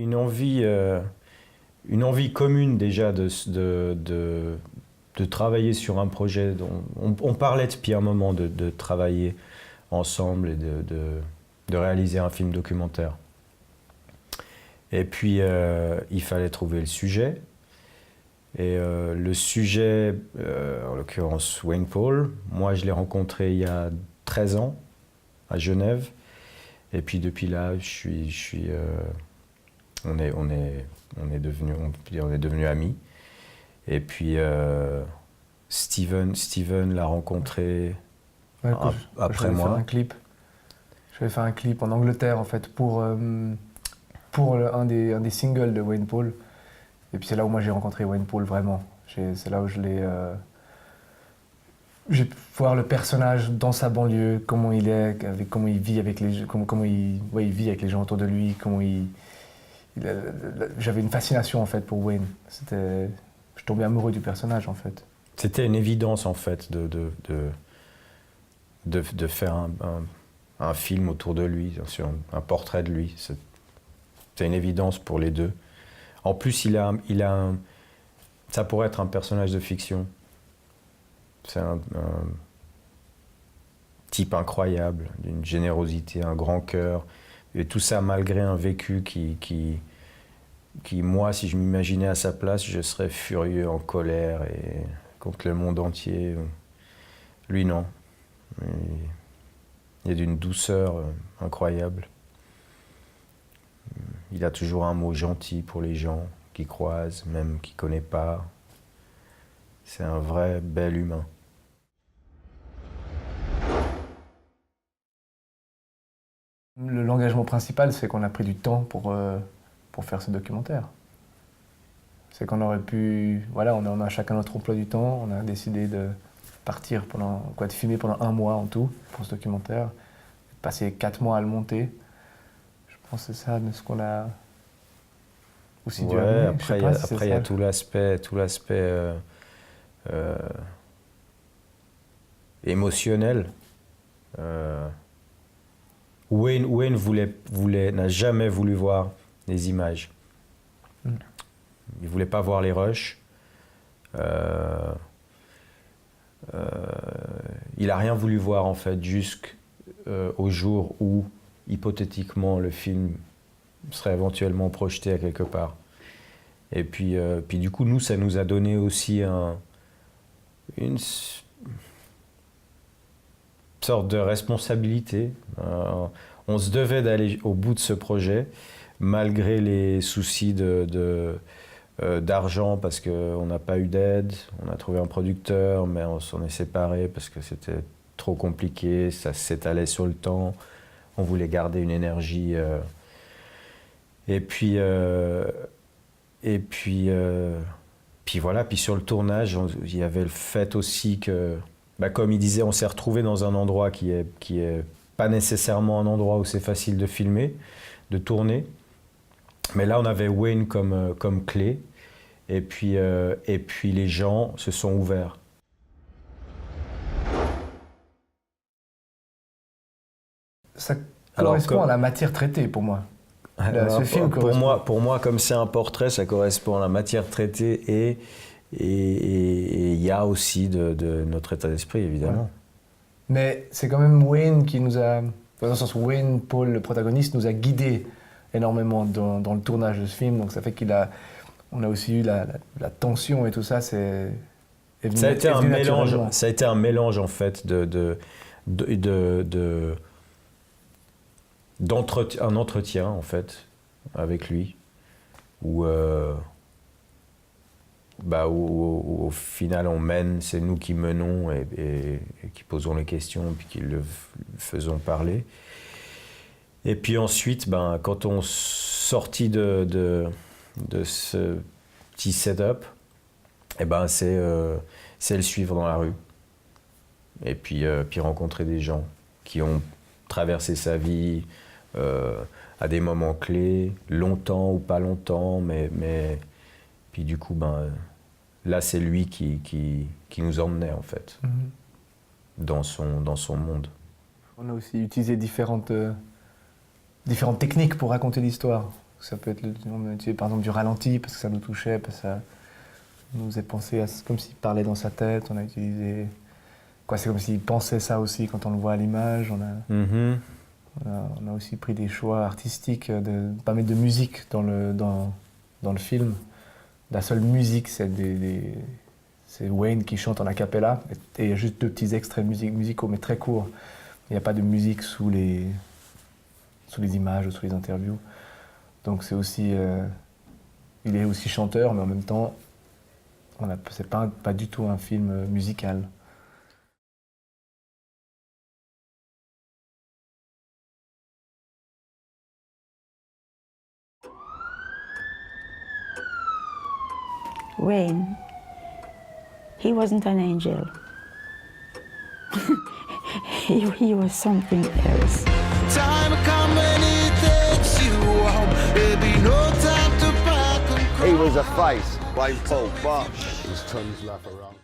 Une envie commune déjà de travailler sur un projet. On parlait depuis un moment de travailler ensemble et de réaliser un film documentaire. Et puis, il fallait trouver le sujet. Et le sujet, en l'occurrence Wayne Paul, moi je l'ai rencontré il y a 13 ans à Genève. Et puis depuis là, on est devenus amis. Et puis Steven l'a rencontré Ouais, après moi. J'avais fait un clip en Angleterre en fait pour un des singles de Wayne Paul. Et puis c'est là où moi j'ai rencontré Wayne Paul vraiment. C'est là où j'ai pu voir le personnage dans sa banlieue, comment il est, comment il vit avec les comment il vit avec les gens autour de lui, j'avais une fascination en fait pour Wayne. Je tombais amoureux du personnage en fait. C'était une évidence en fait de faire un film autour de lui, sur un portrait de lui. C'est une évidence pour les deux. En plus, ça pourrait être un personnage de fiction. C'est un type incroyable, d'une générosité, un grand cœur. Et tout ça malgré un vécu qui moi, si je m'imaginais à sa place, je serais furieux, en colère et contre le monde entier. Lui, non. Il est d'une douceur incroyable. Il a toujours un mot gentil pour les gens qu'il croise, même qu'il ne connaît pas. C'est un vrai bel humain. L'engagement principal, c'est qu'on a pris du temps pour faire ce documentaire. C'est qu'on aurait pu... Voilà, on a chacun notre emploi du temps. On a décidé de partir de filmer pendant 1 mois en tout pour ce documentaire. De passer 4 mois à le monter. Je pense que c'est ça de ce qu'on a aussi dû amener. Après, il y a tout l'aspect émotionnel. Wayne n'a jamais voulu voir les images. Il ne voulait pas voir les rushs. Il n'a rien voulu voir en fait jusqu'au jour où, hypothétiquement, le film serait éventuellement projeté à quelque part. Et puis du coup, nous, ça nous a donné aussi une sorte de responsabilité. On se devait d'aller au bout de ce projet, malgré les soucis d'argent, parce qu'on n'a pas eu d'aide. On a trouvé un producteur, mais on s'en est séparés parce que c'était trop compliqué, ça s'étalait sur le temps. On voulait garder une énergie. Et puis voilà, puis sur le tournage, il y avait le fait aussi que, comme il disait, on s'est retrouvé dans un endroit qui est pas nécessairement un endroit où c'est facile de filmer, de tourner. Mais là, on avait Wayne comme clé, et puis les gens se sont ouverts. Ça correspond à la matière traitée pour moi. Ce film pour moi, comme c'est un portrait, ça correspond à la matière traitée et il y a aussi de notre état d'esprit, évidemment. Ouais. Mais c'est quand même Wayne qui nous a... Dans le sens où Wayne, Paul, le protagoniste, nous a guidés énormément dans le tournage de ce film. Donc ça fait on a aussi eu la tension et tout ça. Ça a été un mélange en fait un entretien en fait avec lui où au final on mène, c'est nous qui menons et qui posons les questions puis qui le faisons parler. Et puis ensuite, quand on sortit de ce petit setup, c'est le suivre dans la rue et puis rencontrer des gens qui ont traversé sa vie à des moments clés, longtemps ou pas longtemps, mais puis du coup, là c'est lui qui nous emmenait en fait dans son monde. On a aussi utilisé différentes techniques pour raconter l'histoire. Ça peut être, on a utilisé par exemple du ralenti parce que ça nous touchait, parce que ça nous faisait penser à, comme s'il parlait dans sa tête. On a utilisé, quoi, c'est comme s'il pensait ça aussi quand on le voit à l'image. On a aussi pris des choix artistiques de ne pas mettre de musique dans le film. La seule musique, c'est Wayne qui chante en a cappella, et il y a juste 2 petits extraits musicaux, mais très courts. Il n'y a pas de musique sous les images ou sous les interviews. Donc c'est aussi, il est aussi chanteur, mais en même temps, c'est pas du tout un film musical. Wayne, he wasn't an angel. he was something else. Time come when he takes you home. There'll be no time to pack and cry. He was a face, Wayne Paul, but he's turned his life around.